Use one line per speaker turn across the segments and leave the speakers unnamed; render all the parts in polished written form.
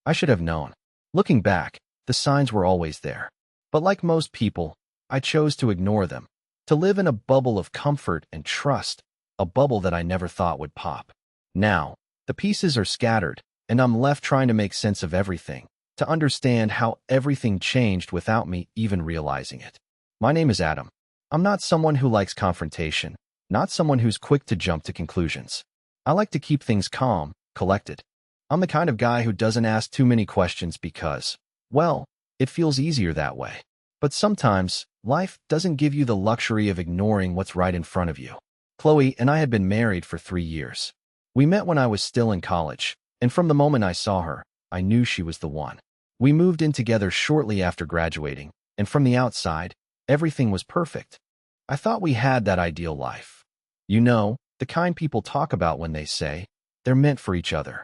I should have known. Looking back, the signs were always there. But like most people, I chose to ignore them, to live in a bubble of comfort and trust, a bubble that I never thought would pop. Now, the pieces are scattered, and I'm left trying to make sense of everything, to understand how everything changed without me even realizing it. My name is Adam. I'm not someone who likes confrontation, not someone who's quick to jump to conclusions. I like to keep things calm, collected. I'm the kind of guy who doesn't ask too many questions because, well, it feels easier that way. But sometimes, life doesn't give you the luxury of ignoring what's right in front of you. Chloe and I had been married for 3 years. We met when I was still in college, and from the moment I saw her, I knew she was the one. We moved in together shortly after graduating, and from the outside, everything was perfect. I thought we had that ideal life. You know, the kind people talk about when they say they're meant for each other.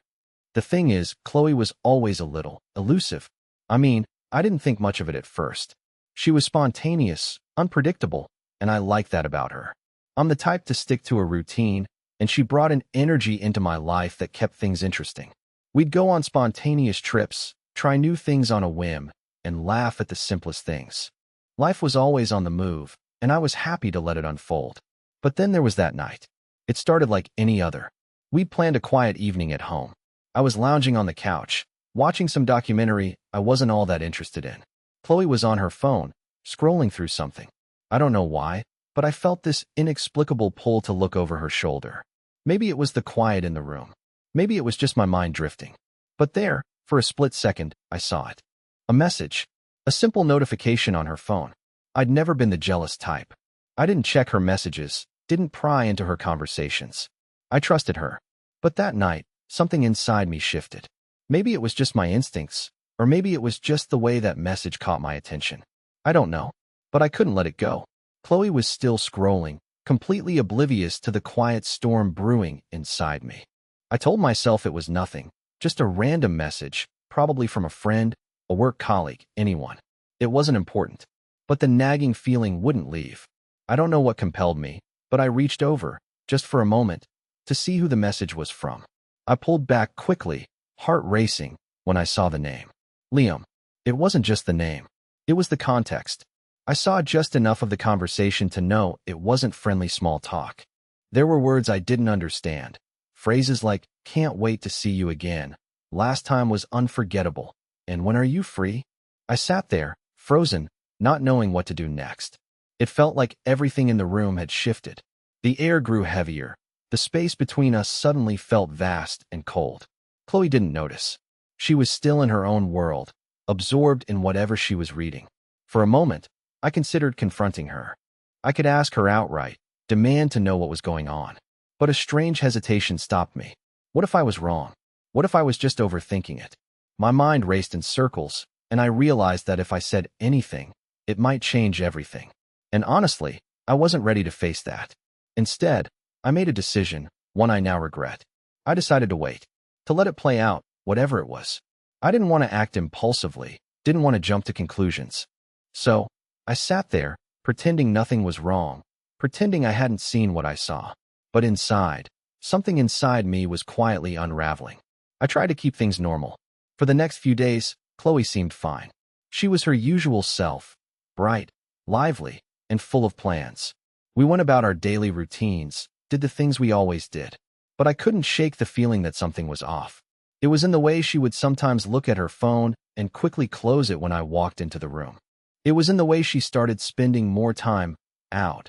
The thing is, Chloe was always a little elusive. I mean, I didn't think much of it at first. She was spontaneous, unpredictable, and I liked that about her. I'm the type to stick to a routine, and she brought an energy into my life that kept things interesting. We'd go on spontaneous trips, try new things on a whim, and laugh at the simplest things. Life was always on the move, and I was happy to let it unfold. But then there was that night. It started like any other. We'd planned a quiet evening at home. I was lounging on the couch, watching some documentary I wasn't all that interested in. Chloe was on her phone, scrolling through something. I don't know why, but I felt this inexplicable pull to look over her shoulder. Maybe it was the quiet in the room. Maybe it was just my mind drifting. But there, for a split second, I saw it. A message. A simple notification on her phone. I'd never been the jealous type. I didn't check her messages, didn't pry into her conversations. I trusted her. But that night, something inside me shifted. Maybe it was just my instincts, or maybe it was just the way that message caught my attention. I don't know, but I couldn't let it go. Chloe was still scrolling, completely oblivious to the quiet storm brewing inside me. I told myself it was nothing, just a random message, probably from a friend, a work colleague, anyone. It wasn't important. But the nagging feeling wouldn't leave. I don't know what compelled me, but I reached over, just for a moment, to see who the message was from. I pulled back quickly, heart racing, when I saw the name. Liam. It wasn't just the name. It was the context. I saw just enough of the conversation to know it wasn't friendly small talk. There were words I didn't understand. Phrases like, "Can't wait to see you again," "Last time was unforgettable," and "When are you free?" I sat there, frozen, not knowing what to do next. It felt like everything in the room had shifted. The air grew heavier. The space between us suddenly felt vast and cold. Chloe didn't notice. She was still in her own world, absorbed in whatever she was reading. For a moment, I considered confronting her. I could ask her outright, demand to know what was going on. But a strange hesitation stopped me. What if I was wrong? What if I was just overthinking it? My mind raced in circles, and I realized that if I said anything, it might change everything. And honestly, I wasn't ready to face that. Instead, I made a decision, one I now regret. I decided to wait, to let it play out, whatever it was. I didn't want to act impulsively, didn't want to jump to conclusions. So, I sat there, pretending nothing was wrong, pretending I hadn't seen what I saw. But inside, something inside me was quietly unraveling. I tried to keep things normal. For the next few days, Chloe seemed fine. She was her usual self, bright, lively, and full of plans. We went about our daily routines, did the things we always did. But I couldn't shake the feeling that something was off. It was in the way she would sometimes look at her phone and quickly close it when I walked into the room. It was in the way she started spending more time out,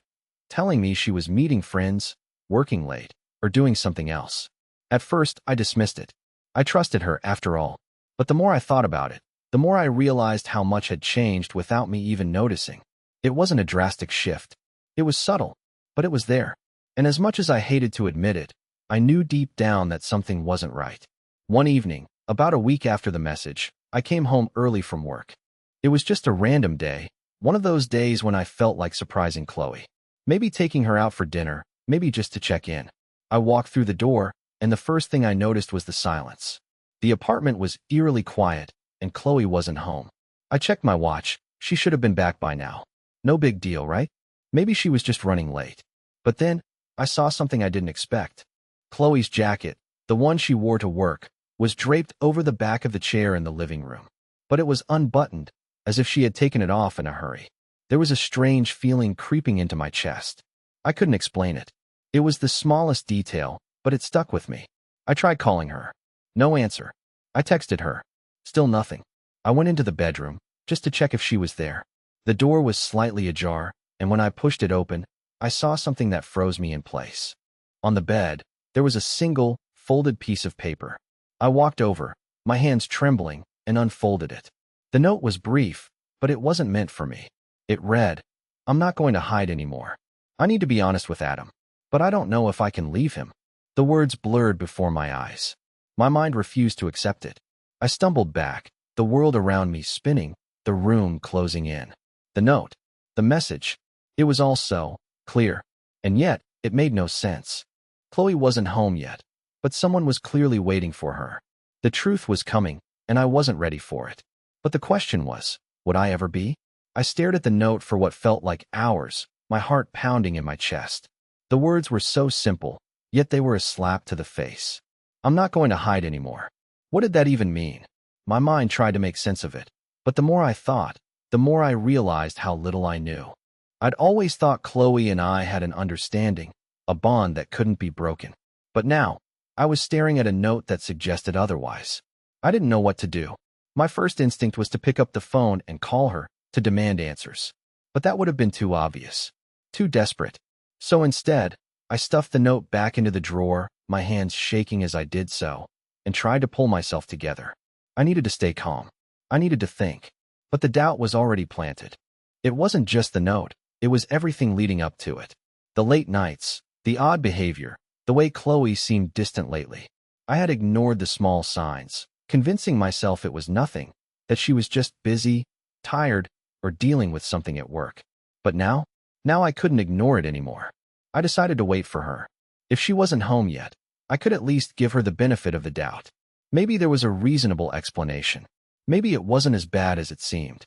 telling me she was meeting friends, working late, or doing something else. At first, I dismissed it. I trusted her, after all. But the more I thought about it, the more I realized how much had changed without me even noticing. It wasn't a drastic shift. It was subtle, but it was there. And as much as I hated to admit it, I knew deep down that something wasn't right. One evening, about a week after the message, I came home early from work. It was just a random day, one of those days when I felt like surprising Chloe. Maybe taking her out for dinner, maybe just to check in. I walked through the door, and the first thing I noticed was the silence. The apartment was eerily quiet, and Chloe wasn't home. I checked my watch. She should have been back by now. No big deal, right? Maybe she was just running late. But then, I saw something I didn't expect. Chloe's jacket, the one she wore to work, was draped over the back of the chair in the living room, but it was unbuttoned, as if she had taken it off in a hurry. There was a strange feeling creeping into my chest. I couldn't explain it. It was the smallest detail, but it stuck with me. I tried calling her. No answer. I texted her. Still nothing. I went into the bedroom, just to check if she was there. The door was slightly ajar, and when I pushed it open, I saw something that froze me in place. On the bed, there was a single, folded piece of paper. I walked over, my hands trembling, and unfolded it. The note was brief, but it wasn't meant for me. It read, "I'm not going to hide anymore. I need to be honest with Adam, but I don't know if I can leave him." The words blurred before my eyes. My mind refused to accept it. I stumbled back, the world around me spinning, the room closing in. The note, the message, it was all so clear, and yet it made no sense. Chloe wasn't home yet, but someone was clearly waiting for her. The truth was coming, and I wasn't ready for it. But the question was, would I ever be? I stared at the note for what felt like hours, my heart pounding in my chest. The words were so simple, yet they were a slap to the face. I'm not going to hide anymore. What did that even mean? My mind tried to make sense of it, but the more I thought, the more I realized how little I knew. I'd always thought Chloe and I had an understanding, a bond that couldn't be broken. But now, I was staring at a note that suggested otherwise. I didn't know what to do. My first instinct was to pick up the phone and call her, to demand answers. But that would have been too obvious, too desperate. So instead, I stuffed the note back into the drawer, my hands shaking as I did so, and tried to pull myself together. I needed to stay calm. I needed to think. But the doubt was already planted. It wasn't just the note, it was everything leading up to it. The late nights, the odd behavior, the way Chloe seemed distant lately. I had ignored the small signs, convincing myself it was nothing, that she was just busy, tired, or dealing with something at work. But now I couldn't ignore it anymore. I decided to wait for her. If she wasn't home yet, I could at least give her the benefit of the doubt. Maybe there was a reasonable explanation. Maybe it wasn't as bad as it seemed.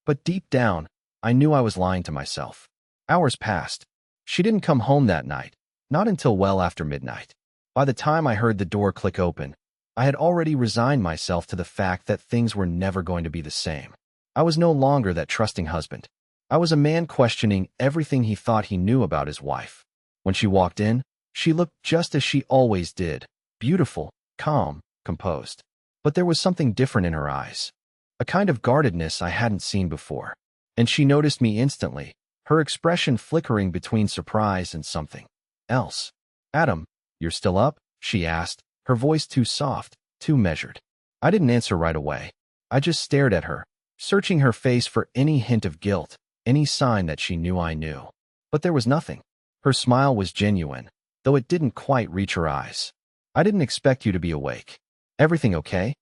But deep down, I knew I was lying to myself. Hours passed. She didn't come home that night, not until well after midnight. By the time I heard the door click open, I had already resigned myself to the fact that things were never going to be the same. I was no longer that trusting husband. I was a man questioning everything he thought he knew about his wife. When she walked in, she looked just as she always did, beautiful, calm, composed. But there was something different in her eyes, a kind of guardedness I hadn't seen before. And she noticed me instantly, her expression flickering between surprise and something else. "Adam, you're still up?" she asked, her voice too soft, too measured. I didn't answer right away. I just stared at her, searching her face for any hint of guilt, any sign that she knew I knew. But there was nothing. Her smile was genuine, though it didn't quite reach her eyes. "I didn't expect you to be awake. Everything okay?"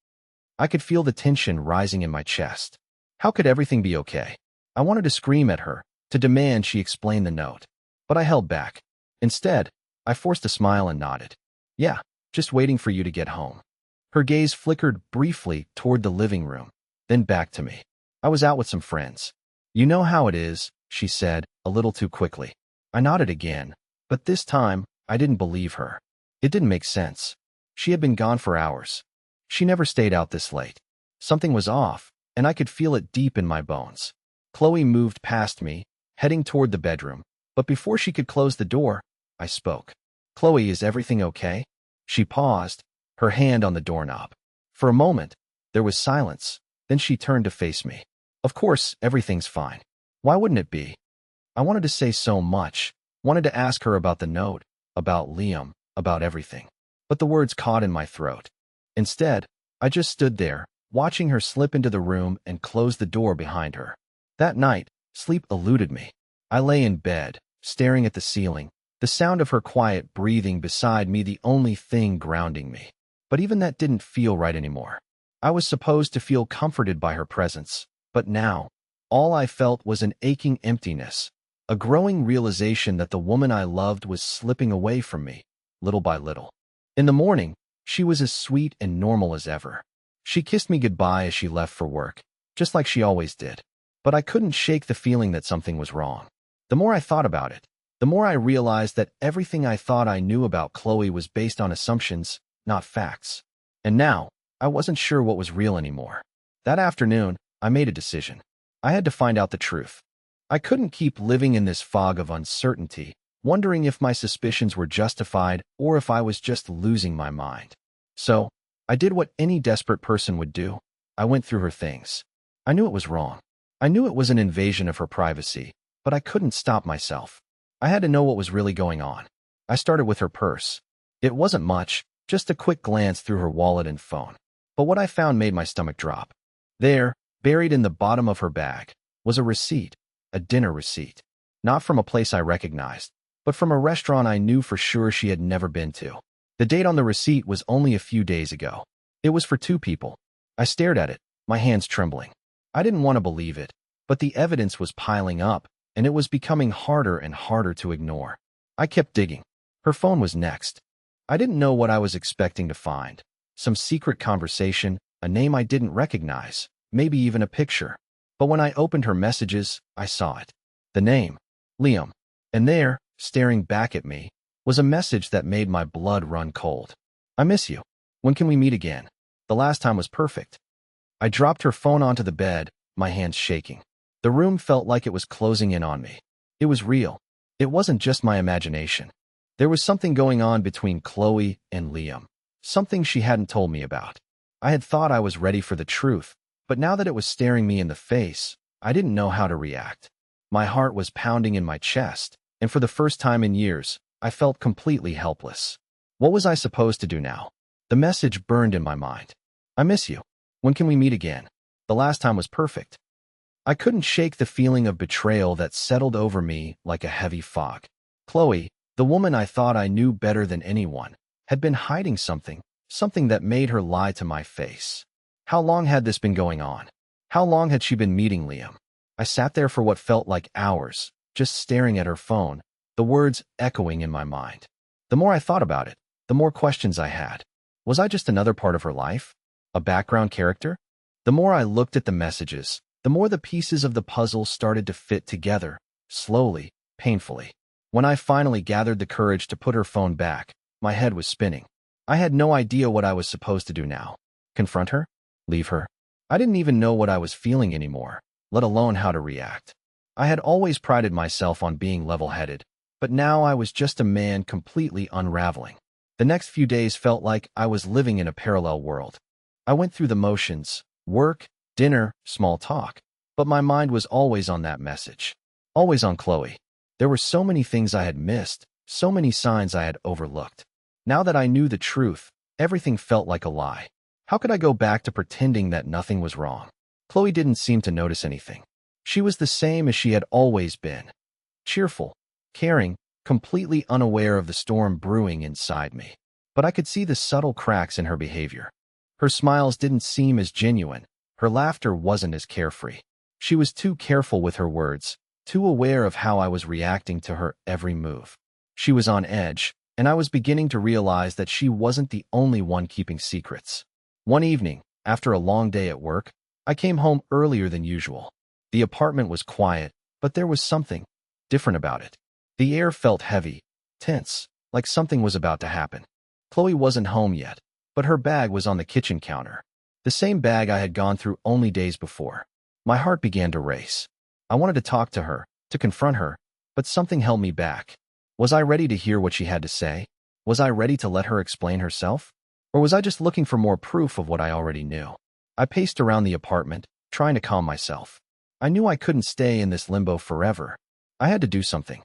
I could feel the tension rising in my chest. How could everything be okay? I wanted to scream at her, to demand she explain the note. But I held back. Instead, I forced a smile and nodded. "Yeah, just waiting for you to get home." Her gaze flickered briefly toward the living room, then back to me. "I was out with some friends." "You know how it is," she said, a little too quickly. I nodded again, but this time, I didn't believe her. It didn't make sense. She had been gone for hours. She never stayed out this late. Something was off, and I could feel it deep in my bones. Chloe moved past me, heading toward the bedroom, but before she could close the door, I spoke. "Chloe, is everything okay?" She paused, her hand on the doorknob. For a moment, there was silence, then she turned to face me. "Of course, everything's fine. Why wouldn't it be?" I wanted to say so much, wanted to ask her about the note, about Liam, about everything. But the words caught in my throat. Instead, I just stood there, watching her slip into the room and close the door behind her. That night, sleep eluded me. I lay in bed, staring at the ceiling, the sound of her quiet breathing beside me the only thing grounding me. But even that didn't feel right anymore. I was supposed to feel comforted by her presence, but now, all I felt was an aching emptiness, a growing realization that the woman I loved was slipping away from me, little by little. In the morning, she was as sweet and normal as ever. She kissed me goodbye as she left for work, just like she always did. But I couldn't shake the feeling that something was wrong. The more I thought about it, the more I realized that everything I thought I knew about Chloe was based on assumptions, not facts. And now, I wasn't sure what was real anymore. That afternoon, I made a decision. I had to find out the truth. I couldn't keep living in this fog of uncertainty, wondering if my suspicions were justified or if I was just losing my mind. So, I did what any desperate person would do. I went through her things. I knew it was wrong. I knew it was an invasion of her privacy, but I couldn't stop myself. I had to know what was really going on. I started with her purse. It wasn't much, just a quick glance through her wallet and phone. But what I found made my stomach drop. There, buried in the bottom of her bag, was a receipt, a dinner receipt. Not from a place I recognized, but from a restaurant I knew for sure she had never been to. The date on the receipt was only a few days ago. It was for 2 people. I stared at it, my hands trembling. I didn't want to believe it, but the evidence was piling up, and it was becoming harder and harder to ignore. I kept digging. Her phone was next. I didn't know what I was expecting to find. Some secret conversation, a name I didn't recognize, maybe even a picture. But when I opened her messages, I saw it. The name, Liam. And there, staring back at me, was a message that made my blood run cold. I miss you. When can we meet again? The last time was perfect. I dropped her phone onto the bed, my hands shaking. The room felt like it was closing in on me. It was real. It wasn't just my imagination. There was something going on between Chloe and Liam. Something she hadn't told me about. I had thought I was ready for the truth, but now that it was staring me in the face, I didn't know how to react. My heart was pounding in my chest, and for the first time in years, I felt completely helpless. What was I supposed to do now? The message burned in my mind. I miss you. When can we meet again? The last time was perfect. I couldn't shake the feeling of betrayal that settled over me like a heavy fog. Chloe, the woman I thought I knew better than anyone, had been hiding something that made her lie to my face. How long had this been going on? How long had she been meeting Liam? I sat there for what felt like hours, just staring at her phone, the words echoing in my mind. The more I thought about it, the more questions I had. Was I just another part of her life? A background character? The more I looked at the messages, the more the pieces of the puzzle started to fit together, slowly, painfully. When I finally gathered the courage to put her phone back, my head was spinning. I had no idea what I was supposed to do now. Confront her? Leave her? I didn't even know what I was feeling anymore, let alone how to react. I had always prided myself on being level-headed, but now I was just a man completely unraveling. The next few days felt like I was living in a parallel world. I went through the motions, work, dinner, small talk, but my mind was always on that message. Always on Chloe. There were so many things I had missed, so many signs I had overlooked. Now that I knew the truth, everything felt like a lie. How could I go back to pretending that nothing was wrong? Chloe didn't seem to notice anything. She was the same as she had always been. Cheerful, caring, completely unaware of the storm brewing inside me. But I could see the subtle cracks in her behavior. Her smiles didn't seem as genuine. Her laughter wasn't as carefree. She was too careful with her words, too aware of how I was reacting to her every move. She was on edge, and I was beginning to realize that she wasn't the only one keeping secrets. One evening, after a long day at work, I came home earlier than usual. The apartment was quiet, but there was something different about it. The air felt heavy, tense, like something was about to happen. Chloe wasn't home yet, but her bag was on the kitchen counter. The same bag I had gone through only days before. My heart began to race. I wanted to talk to her, to confront her, but something held me back. Was I ready to hear what she had to say? Was I ready to let her explain herself? Or was I just looking for more proof of what I already knew? I paced around the apartment, trying to calm myself. I knew I couldn't stay in this limbo forever. I had to do something.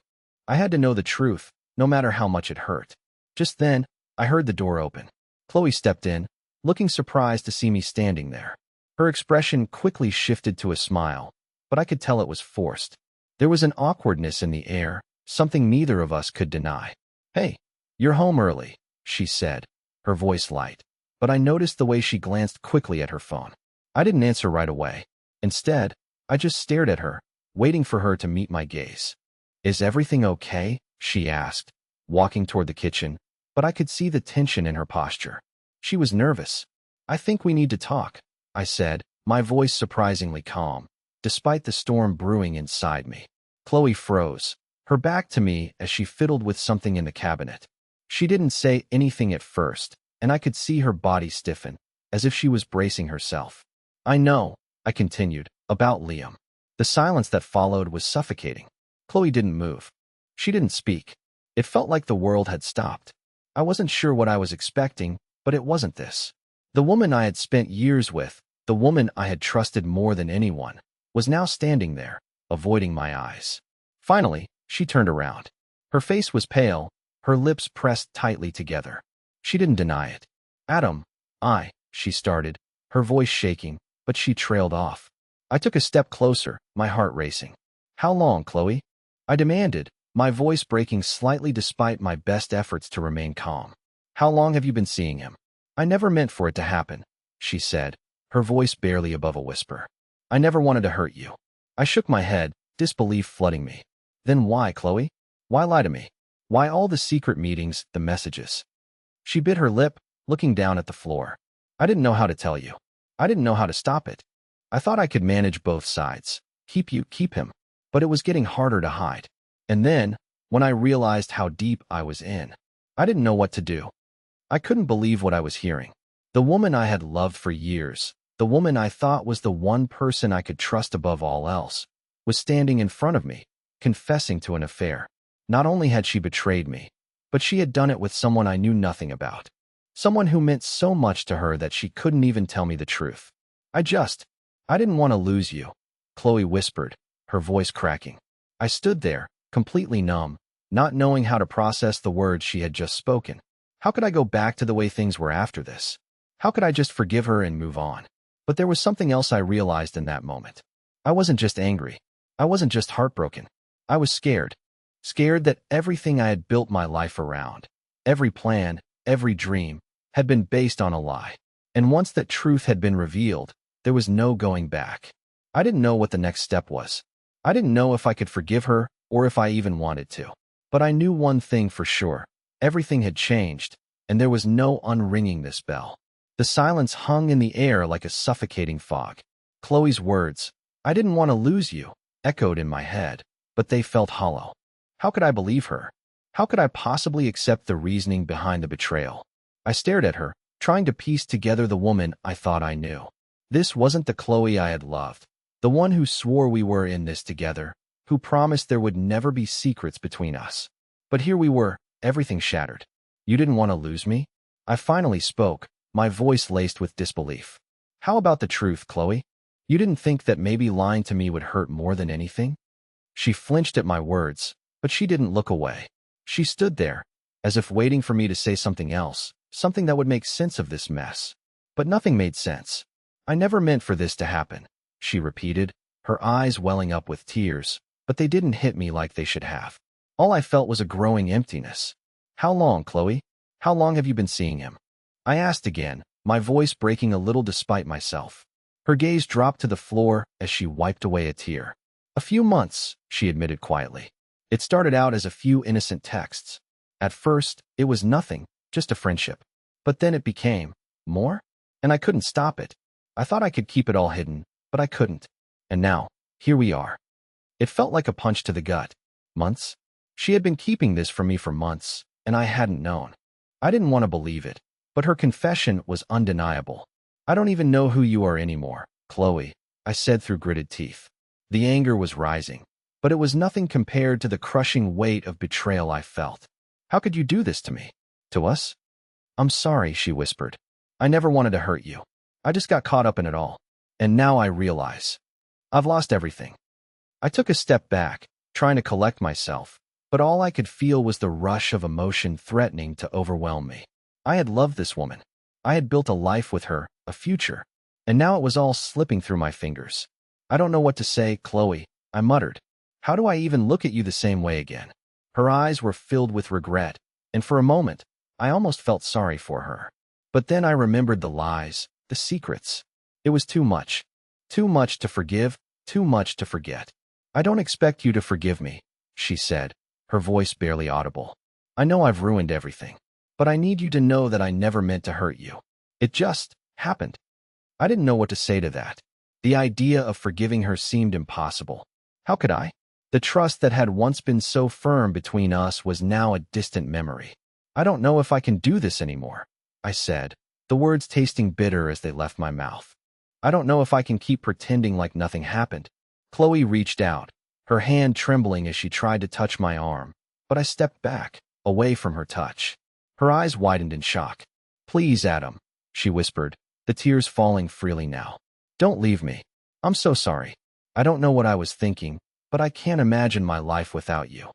I had to know the truth, no matter how much it hurt. Just then, I heard the door open. Chloe stepped in, looking surprised to see me standing there. Her expression quickly shifted to a smile, but I could tell it was forced. There was an awkwardness in the air, something neither of us could deny. "Hey, you're home early," she said, her voice light. But I noticed the way she glanced quickly at her phone. I didn't answer right away. Instead, I just stared at her, waiting for her to meet my gaze. "Is everything okay?" she asked, walking toward the kitchen, but I could see the tension in her posture. She was nervous. "I think we need to talk," I said, my voice surprisingly calm, despite the storm brewing inside me. Chloe froze, her back to me as she fiddled with something in the cabinet. She didn't say anything at first, and I could see her body stiffen, as if she was bracing herself. I know, I continued, about Liam. The silence that followed was suffocating. Chloe didn't move. She didn't speak. It felt like the world had stopped. I wasn't sure what I was expecting, but it wasn't this. The woman I had spent years with, the woman I had trusted more than anyone, was now standing there, avoiding my eyes. Finally, she turned around. Her face was pale, her lips pressed tightly together. She didn't deny it. Adam, she started, her voice shaking, but she trailed off. I took a step closer, my heart racing. How long, Chloe? I demanded, my voice breaking slightly despite my best efforts to remain calm. How long have you been seeing him? I never meant for it to happen, she said, her voice barely above a whisper. I never wanted to hurt you. I shook my head, disbelief flooding me. Then why, Chloe? Why lie to me? Why all the secret meetings, the messages? She bit her lip, looking down at the floor. I didn't know how to tell you. I didn't know how to stop it. I thought I could manage both sides. Keep him. But it was getting harder to hide. And then, when I realized how deep I was in, I didn't know what to do. I couldn't believe what I was hearing. The woman I had loved for years, the woman I thought was the one person I could trust above all else, was standing in front of me, confessing to an affair. Not only had she betrayed me, but she had done it with someone I knew nothing about. Someone who meant so much to her that she couldn't even tell me the truth. I didn't want to lose you, Chloe whispered, her voice cracking. I stood there, completely numb, not knowing how to process the words she had just spoken. How could I go back to the way things were after this? How could I just forgive her and move on? But there was something else I realized in that moment. I wasn't just angry. I wasn't just heartbroken. I was scared. Scared that everything I had built my life around, every plan, every dream, had been based on a lie. And once that truth had been revealed, there was no going back. I didn't know what the next step was. I didn't know if I could forgive her or if I even wanted to. But I knew one thing for sure. Everything had changed, and there was no unringing this bell. The silence hung in the air like a suffocating fog. Chloe's words, I didn't want to lose you, echoed in my head, but they felt hollow. How could I believe her? How could I possibly accept the reasoning behind the betrayal? I stared at her, trying to piece together the woman I thought I knew. This wasn't the Chloe I had loved, the one who swore we were in this together, who promised there would never be secrets between us. But here we were, everything shattered. You didn't want to lose me? I finally spoke, my voice laced with disbelief. How about the truth, Chloe? You didn't think that maybe lying to me would hurt more than anything? She flinched at my words, but she didn't look away. She stood there, as if waiting for me to say something else, something that would make sense of this mess. But nothing made sense. I never meant for this to happen, she repeated, her eyes welling up with tears, but they didn't hit me like they should have. All I felt was a growing emptiness. How long, Chloe? How long have you been seeing him? I asked again, my voice breaking a little despite myself. Her gaze dropped to the floor as she wiped away a tear. A few months, she admitted quietly. It started out as a few innocent texts. At first, it was nothing, just a friendship. But then it became more, and I couldn't stop it. I thought I could keep it all hidden, but I couldn't. And now, here we are. It felt like a punch to the gut. Months? She had been keeping this from me for months, and I hadn't known. I didn't want to believe it, but her confession was undeniable. I don't even know who you are anymore, Chloe, I said through gritted teeth. The anger was rising, but it was nothing compared to the crushing weight of betrayal I felt. How could you do this to me? To us? I'm sorry, she whispered. I never wanted to hurt you. I just got caught up in it all. And now I realize. I've lost everything. I took a step back, trying to collect myself, but all I could feel was the rush of emotion threatening to overwhelm me. I had loved this woman. I had built a life with her, a future, and now it was all slipping through my fingers. I don't know what to say, Chloe, I muttered. How do I even look at you the same way again? Her eyes were filled with regret, and for a moment, I almost felt sorry for her. But then I remembered the lies, the secrets. It was too much. Too much to forgive, too much to forget. I don't expect you to forgive me, she said, her voice barely audible. I know I've ruined everything, but I need you to know that I never meant to hurt you. It just happened. I didn't know what to say to that. The idea of forgiving her seemed impossible. How could I? The trust that had once been so firm between us was now a distant memory. I don't know if I can do this anymore, I said, the words tasting bitter as they left my mouth. I don't know if I can keep pretending like nothing happened. Chloe reached out, her hand trembling as she tried to touch my arm, but I stepped back, away from her touch. Her eyes widened in shock. "Please, Adam," she whispered, the tears falling freely now. "Don't leave me. I'm so sorry. I don't know what I was thinking, but I can't imagine my life without you."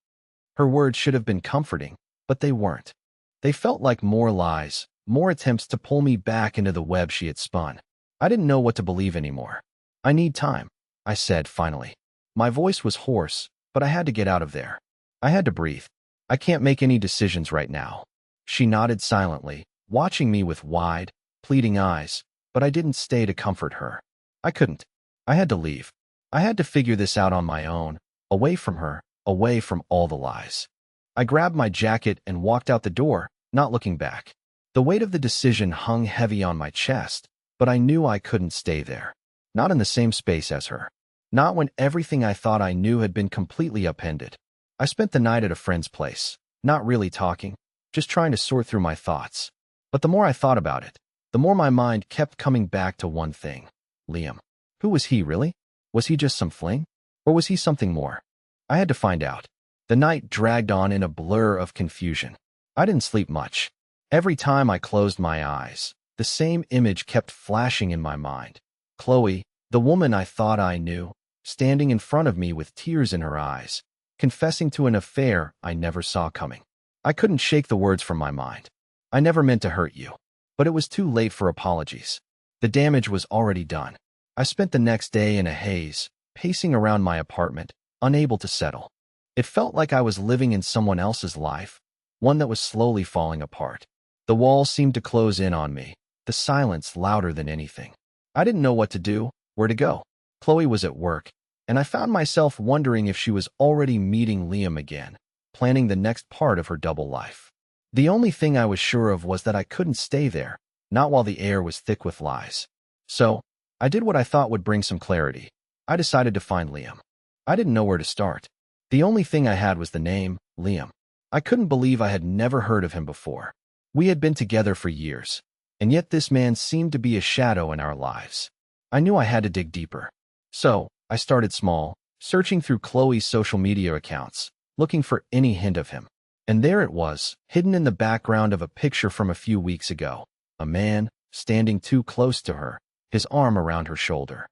Her words should have been comforting, but they weren't. They felt like more lies, more attempts to pull me back into the web she had spun. I didn't know what to believe anymore. "I need time," I said finally. My voice was hoarse, but I had to get out of there. I had to breathe. "I can't make any decisions right now." She nodded silently, watching me with wide, pleading eyes, but I didn't stay to comfort her. I couldn't. I had to leave. I had to figure this out on my own, away from her, away from all the lies. I grabbed my jacket and walked out the door, not looking back. The weight of the decision hung heavy on my chest, but I knew I couldn't stay there. Not in the same space as her. Not when everything I thought I knew had been completely upended. I spent the night at a friend's place, not really talking, just trying to sort through my thoughts. But the more I thought about it, the more my mind kept coming back to one thing. Liam. Who was he, really? Was he just some fling? Or was he something more? I had to find out. The night dragged on in a blur of confusion. I didn't sleep much. Every time I closed my eyes, the same image kept flashing in my mind. Chloe, the woman I thought I knew, standing in front of me with tears in her eyes, confessing to an affair I never saw coming. I couldn't shake the words from my mind. "I never meant to hurt you." But it was too late for apologies. The damage was already done. I spent the next day in a haze, pacing around my apartment, unable to settle. It felt like I was living in someone else's life, one that was slowly falling apart. The walls seemed to close in on me, the silence louder than anything. I didn't know what to do, where to go. Chloe was at work, and I found myself wondering if she was already meeting Liam again, planning the next part of her double life. The only thing I was sure of was that I couldn't stay there, not while the air was thick with lies. So, I did what I thought would bring some clarity. I decided to find Liam. I didn't know where to start. The only thing I had was the name, Liam. I couldn't believe I had never heard of him before. We had been together for years, and yet this man seemed to be a shadow in our lives. I knew I had to dig deeper. So, I started small, searching through Chloe's social media accounts, looking for any hint of him. And there it was, hidden in the background of a picture from a few weeks ago. A man, standing too close to her, his arm around her shoulder.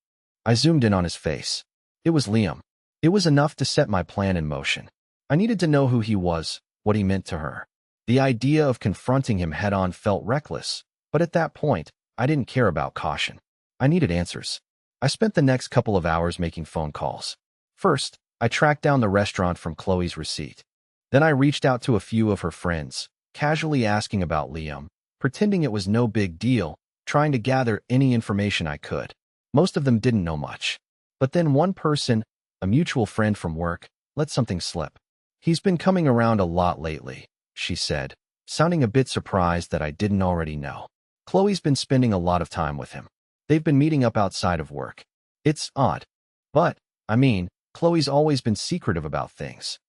I zoomed in on his face. It was Liam. It was enough to set my plan in motion. I needed to know who he was, what he meant to her. The idea of confronting him head-on felt reckless, but at that point, I didn't care about caution. I needed answers. I spent the next couple of hours making phone calls. First, I tracked down the restaurant from Chloe's receipt. Then I reached out to a few of her friends, casually asking about Liam, pretending it was no big deal, trying to gather any information I could. Most of them didn't know much. But then one person, a mutual friend from work, let something slip. "He's been coming around a lot lately," she said, sounding a bit surprised that I didn't already know. "Chloe's been spending a lot of time with him. They've been meeting up outside of work. It's odd. But, Chloe's always been secretive about things."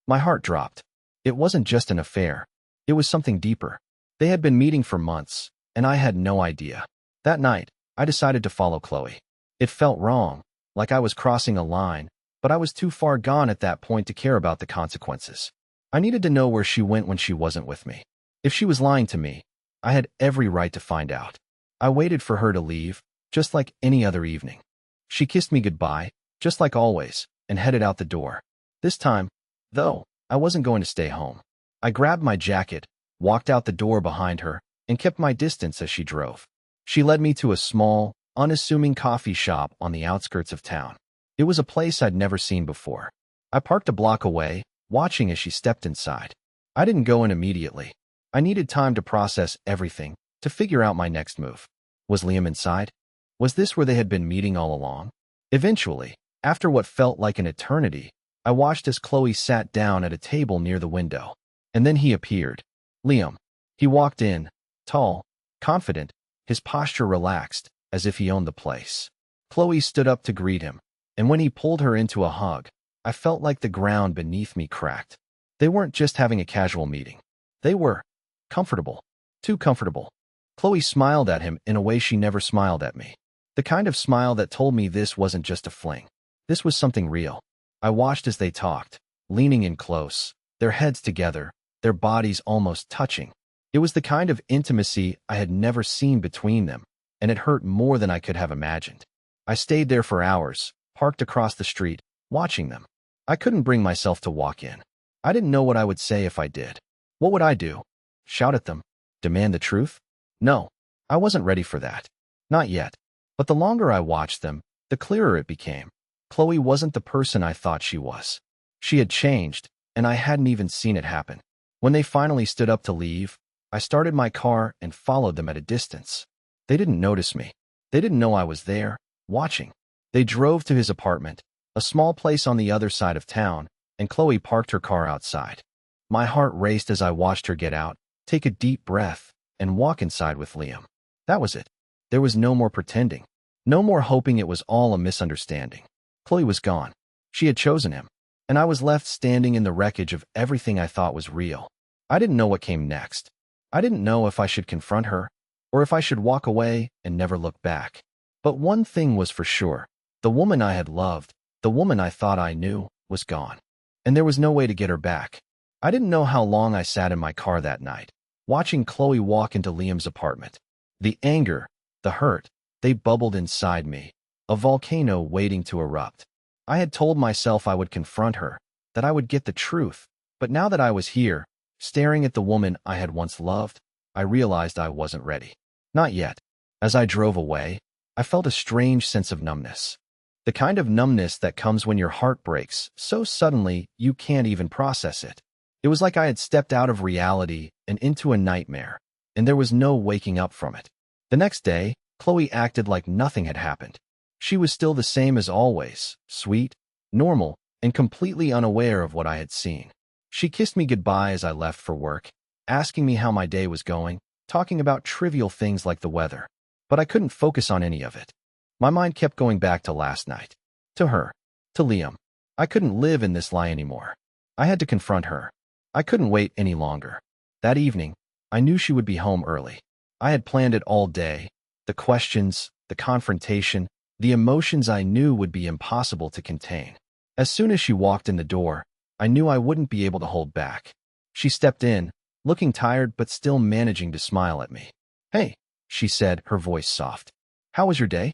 My heart dropped. It wasn't just an affair. It was something deeper. They had been meeting for months, and I had no idea. That night, I decided to follow Chloe. It felt wrong, like I was crossing a line, but I was too far gone at that point to care about the consequences. I needed to know where she went when she wasn't with me. If she was lying to me, I had every right to find out. I waited for her to leave, just like any other evening. She kissed me goodbye, just like always, and headed out the door. This time, though, I wasn't going to stay home. I grabbed my jacket, walked out the door behind her, and kept my distance as she drove. She led me to a small, unassuming coffee shop on the outskirts of town. It was a place I'd never seen before. I parked a block away, watching as she stepped inside. I didn't go in immediately. I needed time to process everything, to figure out my next move. Was Liam inside? Was this where they had been meeting all along? Eventually, after what felt like an eternity, I watched as Chloe sat down at a table near the window. And then he appeared. Liam. He walked in, tall, confident, his posture relaxed, as if he owned the place. Chloe stood up to greet him, and when he pulled her into a hug, I felt like the ground beneath me cracked. They weren't just having a casual meeting. They were comfortable. Too comfortable. Chloe smiled at him in a way she never smiled at me. The kind of smile that told me this wasn't just a fling. This was something real. I watched as they talked, leaning in close, their heads together, their bodies almost touching. It was the kind of intimacy I had never seen between them, and it hurt more than I could have imagined. I stayed there for hours, parked across the street, watching them. I couldn't bring myself to walk in. I didn't know what I would say if I did. What would I do? Shout at them? Demand the truth? No, I wasn't ready for that. Not yet. But the longer I watched them, the clearer it became. Chloe wasn't the person I thought she was. She had changed, and I hadn't even seen it happen. When they finally stood up to leave, I started my car and followed them at a distance. They didn't notice me. They didn't know I was there, watching. They drove to his apartment, a small place on the other side of town, and Chloe parked her car outside. My heart raced as I watched her get out, take a deep breath, and walk inside with Liam. That was it. There was no more pretending. No more hoping it was all a misunderstanding. Chloe was gone. She had chosen him. And I was left standing in the wreckage of everything I thought was real. I didn't know what came next. I didn't know if I should confront her, or if I should walk away and never look back. But one thing was for sure. The woman I had loved, the woman I thought I knew, was gone. And there was no way to get her back. I didn't know how long I sat in my car that night, watching Chloe walk into Liam's apartment. The anger, the hurt, they bubbled inside me, a volcano waiting to erupt. I had told myself I would confront her, that I would get the truth, but now that I was here, staring at the woman I had once loved, I realized I wasn't ready. Not yet. As I drove away, I felt a strange sense of numbness. The kind of numbness that comes when your heart breaks so suddenly you can't even process it. It was like I had stepped out of reality and into a nightmare, and there was no waking up from it. The next day, Chloe acted like nothing had happened. She was still the same as always, sweet, normal, and completely unaware of what I had seen. She kissed me goodbye as I left for work, asking me how my day was going, talking about trivial things like the weather. But I couldn't focus on any of it. My mind kept going back to last night. To her. To Liam. I couldn't live in this lie anymore. I had to confront her. I couldn't wait any longer. That evening, I knew she would be home early. I had planned it all day. The questions, the confrontation, the emotions I knew would be impossible to contain. As soon as she walked in the door, I knew I wouldn't be able to hold back. She stepped in, looking tired but still managing to smile at me. "Hey," she said, her voice soft. "How was your day?"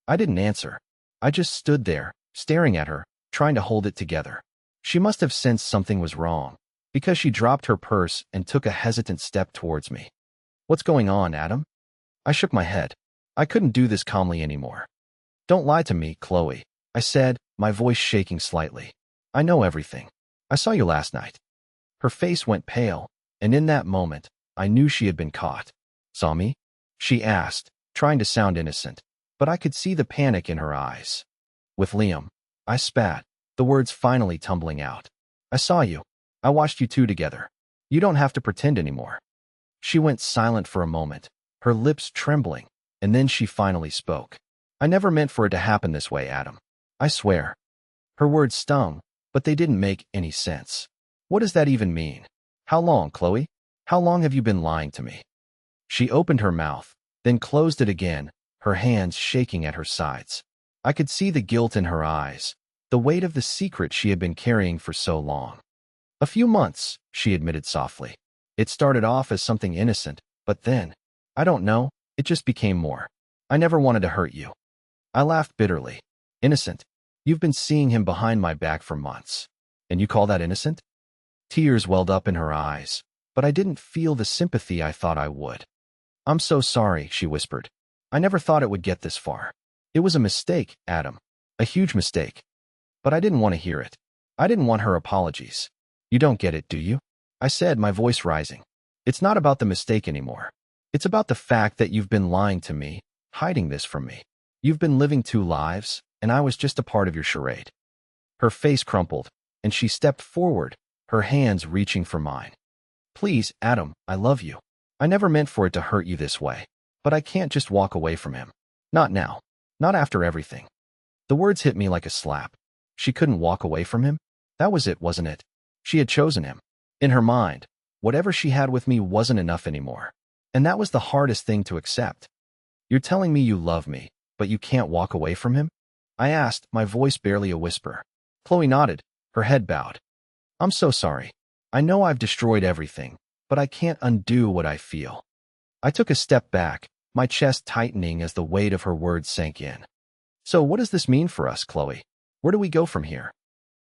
I didn't answer. I just stood there, staring at her, trying to hold it together. She must have sensed something was wrong, because she dropped her purse and took a hesitant step towards me. "What's going on, Adam?" I shook my head. I couldn't do this calmly anymore. "Don't lie to me, Chloe," I said, my voice shaking slightly. "I know everything. I saw you last night." Her face went pale, and in that moment, I knew she had been caught. "Saw me?" she asked, trying to sound innocent, but I could see the panic in her eyes. "With Liam," I spat, the words finally tumbling out. "I saw you. I watched you two together. You don't have to pretend anymore." She went silent for a moment, her lips trembling, and then she finally spoke. "I never meant for it to happen this way, Adam. I swear." Her words stung, but they didn't make any sense. "What does that even mean? How long, Chloe? How long have you been lying to me?" She opened her mouth, then closed it again, her hands shaking at her sides. I could see the guilt in her eyes, the weight of the secret she had been carrying for so long. "A few months," she admitted softly. "It started off as something innocent, but then, I don't know, it just became more. I never wanted to hurt you." I laughed bitterly. "Innocent? You've been seeing him behind my back for months. And you call that innocent?" Tears welled up in her eyes, but I didn't feel the sympathy I thought I would. "I'm so sorry," she whispered. "I never thought it would get this far. It was a mistake, Adam. A huge mistake. But I didn't want to hear it. I didn't want her apologies. You don't get it, do you?" I said, my voice rising. "It's not about the mistake anymore. It's about the fact that you've been lying to me, hiding this from me. You've been living two lives, and I was just a part of your charade." Her face crumpled, and she stepped forward, her hands reaching for mine. "Please, Adam, I love you. I never meant for it to hurt you this way, but I can't just walk away from him. Not now. Not after everything." The words hit me like a slap. She couldn't walk away from him? That was it, wasn't it? She had chosen him. In her mind, whatever she had with me wasn't enough anymore. And that was the hardest thing to accept. You're telling me you love me, but you can't walk away from him? I asked, my voice barely a whisper. Chloe nodded, her head bowed. I'm so sorry. I know I've destroyed everything, but I can't undo what I feel. I took a step back, my chest tightening as the weight of her words sank in. So what does this mean for us, Chloe? Where do we go from here?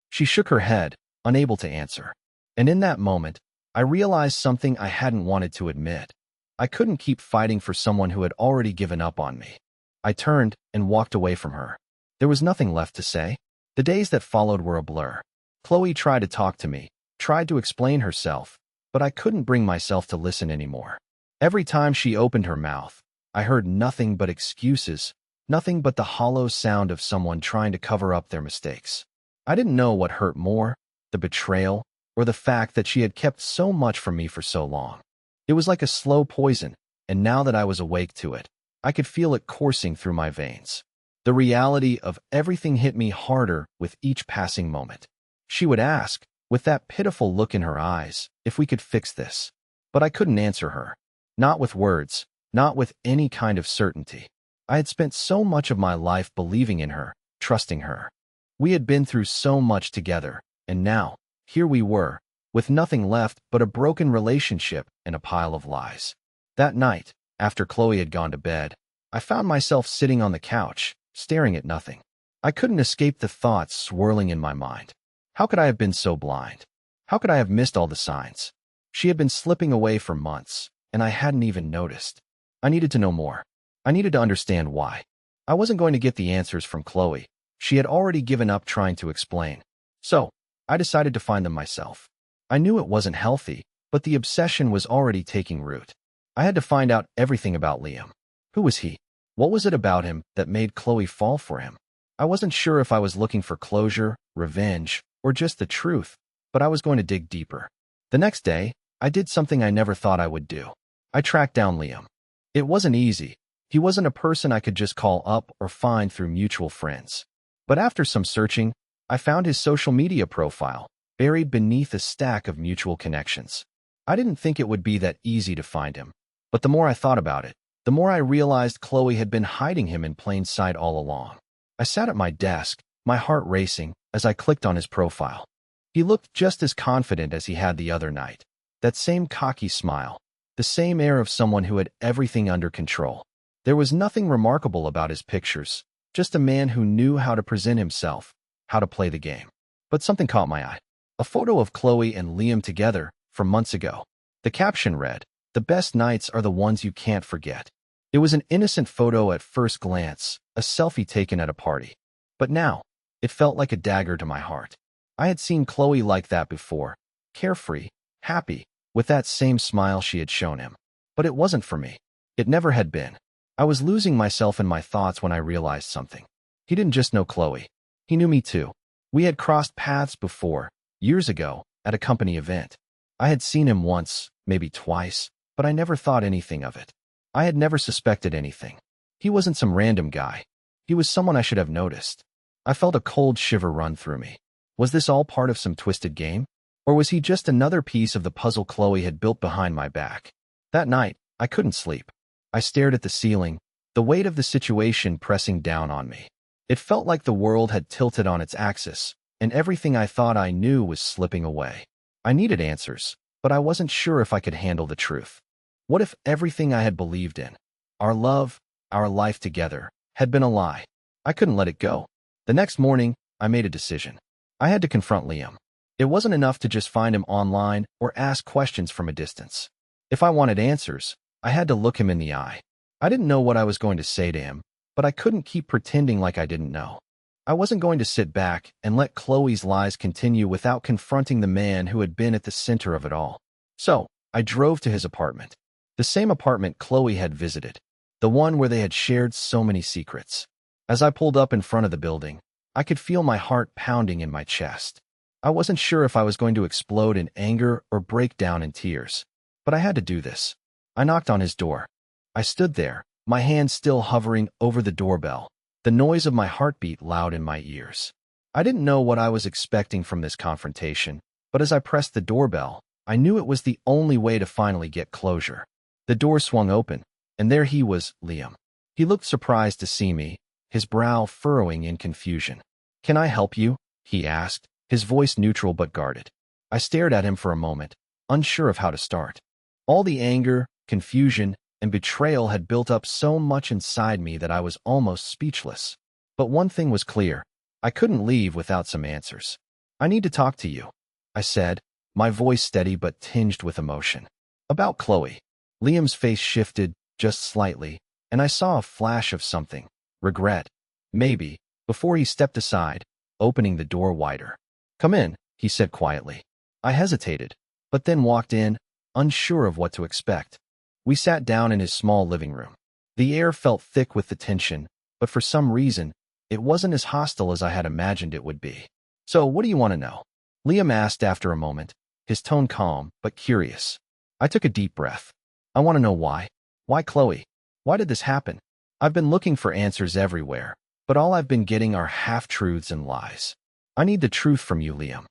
She shook her head, unable to answer. And in that moment, I realized something I hadn't wanted to admit. I couldn't keep fighting for someone who had already given up on me. I turned and walked away from her. There was nothing left to say. The days that followed were a blur. Chloe tried to talk to me, tried to explain herself, but I couldn't bring myself to listen anymore. Every time she opened her mouth, I heard nothing but excuses, nothing but the hollow sound of someone trying to cover up their mistakes. I didn't know what hurt more, the betrayal, or the fact that she had kept so much from me for so long. It was like a slow poison, and now that I was awake to it, I could feel it coursing through my veins. The reality of everything hit me harder with each passing moment. She would ask, with that pitiful look in her eyes, if we could fix this. But I couldn't answer her. Not with words, not with any kind of certainty. I had spent so much of my life believing in her, trusting her. We had been through so much together, and now, here we were, with nothing left but a broken relationship and a pile of lies. That night, after Chloe had gone to bed, I found myself sitting on the couch, staring at nothing. I couldn't escape the thoughts swirling in my mind. How could I have been so blind? How could I have missed all the signs? She had been slipping away for months, and I hadn't even noticed. I needed to know more. I needed to understand why. I wasn't going to get the answers from Chloe. She had already given up trying to explain. So, I decided to find them myself. I knew it wasn't healthy, but the obsession was already taking root. I had to find out everything about Liam. Who was he? What was it about him that made Chloe fall for him? I wasn't sure if I was looking for closure, revenge, or just the truth, but I was going to dig deeper. The next day, I did something I never thought I would do. I tracked down Liam. It wasn't easy. He wasn't a person I could just call up or find through mutual friends. But after some searching, I found his social media profile, buried beneath a stack of mutual connections. I didn't think it would be that easy to find him, but the more I thought about it, the more I realized Chloe had been hiding him in plain sight all along. I sat at my desk, my heart racing, as I clicked on his profile. He looked just as confident as he had the other night. That same cocky smile, the same air of someone who had everything under control. There was nothing remarkable about his pictures, just a man who knew how to present himself, how to play the game. But something caught my eye. A photo of Chloe and Liam together from months ago. The caption read, "The best nights are the ones you can't forget." It was an innocent photo at first glance, a selfie taken at a party. But now, it felt like a dagger to my heart. I had seen Chloe like that before, carefree, happy, with that same smile she had shown him. But it wasn't for me. It never had been. I was losing myself in my thoughts when I realized something. He didn't just know Chloe. He knew me too. We had crossed paths before, years ago, at a company event. I had seen him once, maybe twice, but I never thought anything of it. I had never suspected anything. He wasn't some random guy. He was someone I should have noticed. I felt a cold shiver run through me. Was this all part of some twisted game? Or was he just another piece of the puzzle Chloe had built behind my back? That night, I couldn't sleep. I stared at the ceiling, the weight of the situation pressing down on me. It felt like the world had tilted on its axis, and everything I thought I knew was slipping away. I needed answers, but I wasn't sure if I could handle the truth. What if everything I had believed in, our love, our life together, had been a lie? I couldn't let it go. The next morning, I made a decision. I had to confront Liam. It wasn't enough to just find him online or ask questions from a distance. If I wanted answers, I had to look him in the eye. I didn't know what I was going to say to him, but I couldn't keep pretending like I didn't know. I wasn't going to sit back and let Chloe's lies continue without confronting the man who had been at the center of it all. So, I drove to his apartment. The same apartment Chloe had visited, the one where they had shared so many secrets. As I pulled up in front of the building, I could feel my heart pounding in my chest. I wasn't sure if I was going to explode in anger or break down in tears, but I had to do this. I knocked on his door. I stood there, my hand still hovering over the doorbell, the noise of my heartbeat loud in my ears. I didn't know what I was expecting from this confrontation, but as I pressed the doorbell, I knew it was the only way to finally get closure. The door swung open, and there he was, Liam. He looked surprised to see me, his brow furrowing in confusion. "Can I help you?" he asked, his voice neutral but guarded. I stared at him for a moment, unsure of how to start. All the anger, confusion, and betrayal had built up so much inside me that I was almost speechless. But one thing was clear. I couldn't leave without some answers. "I need to talk to you," I said, my voice steady but tinged with emotion. "About Chloe." Liam's face shifted, just slightly, and I saw a flash of something. Regret. Maybe, before he stepped aside, opening the door wider. "Come in," he said quietly. I hesitated, but then walked in, unsure of what to expect. We sat down in his small living room. The air felt thick with the tension, but for some reason, it wasn't as hostile as I had imagined it would be. "So, what do you want to know?" Liam asked after a moment, his tone calm but curious. I took a deep breath. "I want to know why. Why Chloe? Why did this happen? I've been looking for answers everywhere, but all I've been getting are half-truths and lies. I need the truth from you, Liam."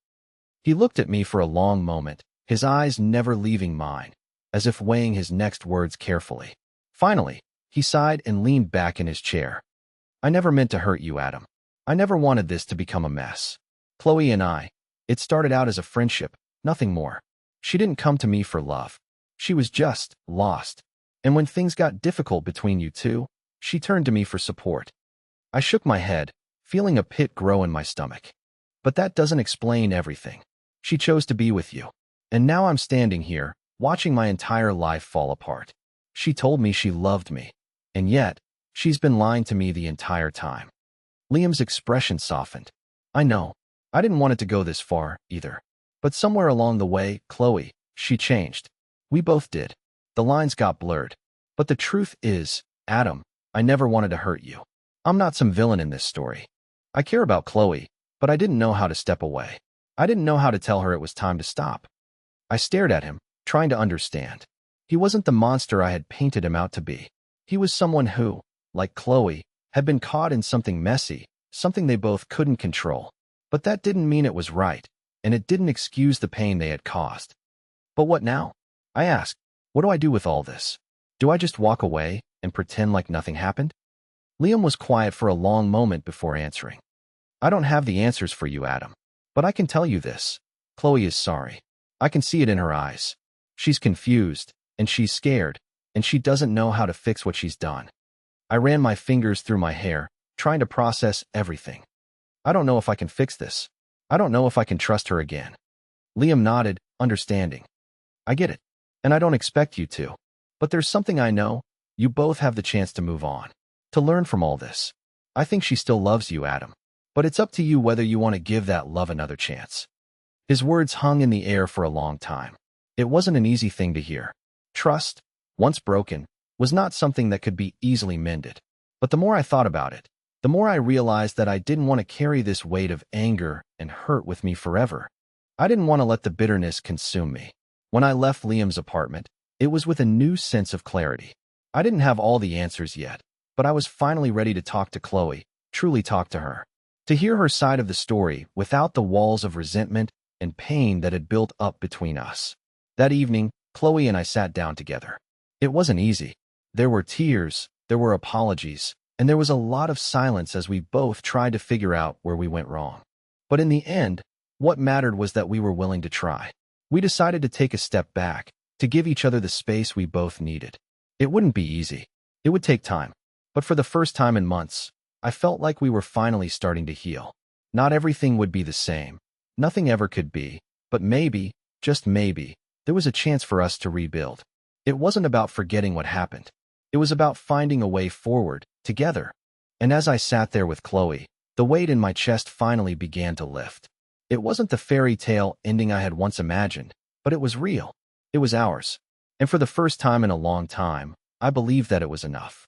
He looked at me for a long moment, his eyes never leaving mine, as if weighing his next words carefully. Finally, he sighed and leaned back in his chair. "I never meant to hurt you, Adam. I never wanted this to become a mess. Chloe and it started out as a friendship, nothing more. She didn't come to me for love. She was just lost. And when things got difficult between you two, she turned to me for support." I shook my head, feeling a pit grow in my stomach. "But that doesn't explain everything. She chose to be with you. And now I'm standing here, watching my entire life fall apart. She told me she loved me. And yet, she's been lying to me the entire time." Liam's expression softened. "I know. I didn't want it to go this far, either. But somewhere along the way, Chloe, she changed. We both did. The lines got blurred. But the truth is, Adam, I never wanted to hurt you. I'm not some villain in this story. I care about Chloe, but I didn't know how to step away. I didn't know how to tell her it was time to stop." I stared at him, trying to understand. He wasn't the monster I had painted him out to be. He was someone who, like Chloe, had been caught in something messy, something they both couldn't control. But that didn't mean it was right, and it didn't excuse the pain they had caused. "But what now?" I asked. "What do I do with all this? Do I just walk away and pretend like nothing happened?" Liam was quiet for a long moment before answering. "I don't have the answers for you, Adam. But I can tell you this. Chloe is sorry. I can see it in her eyes. She's confused, and she's scared, and she doesn't know how to fix what she's done." I ran my fingers through my hair, trying to process everything. "I don't know if I can fix this. I don't know if I can trust her again." Liam nodded, understanding. "I get it, and I don't expect you to. But there's something I know. You both have the chance to move on, to learn from all this. I think she still loves you, Adam. But it's up to you whether you want to give that love another chance." His words hung in the air for a long time. It wasn't an easy thing to hear. Trust, once broken, was not something that could be easily mended. But the more I thought about it, the more I realized that I didn't want to carry this weight of anger and hurt with me forever. I didn't want to let the bitterness consume me. When I left Liam's apartment, it was with a new sense of clarity. I didn't have all the answers yet, but I was finally ready to talk to Chloe, truly talk to her. To hear her side of the story without the walls of resentment and pain that had built up between us. That evening, Chloe and I sat down together. It wasn't easy. There were tears, there were apologies, and there was a lot of silence as we both tried to figure out where we went wrong. But in the end, what mattered was that we were willing to try. We decided to take a step back, to give each other the space we both needed. It wouldn't be easy. It would take time. But for the first time in months, I felt like we were finally starting to heal. Not everything would be the same. Nothing ever could be. But maybe, just maybe, there was a chance for us to rebuild. It wasn't about forgetting what happened. It was about finding a way forward, together. And as I sat there with Chloe, the weight in my chest finally began to lift. It wasn't the fairy tale ending I had once imagined, but it was real. It was ours. And for the first time in a long time, I believed that it was enough.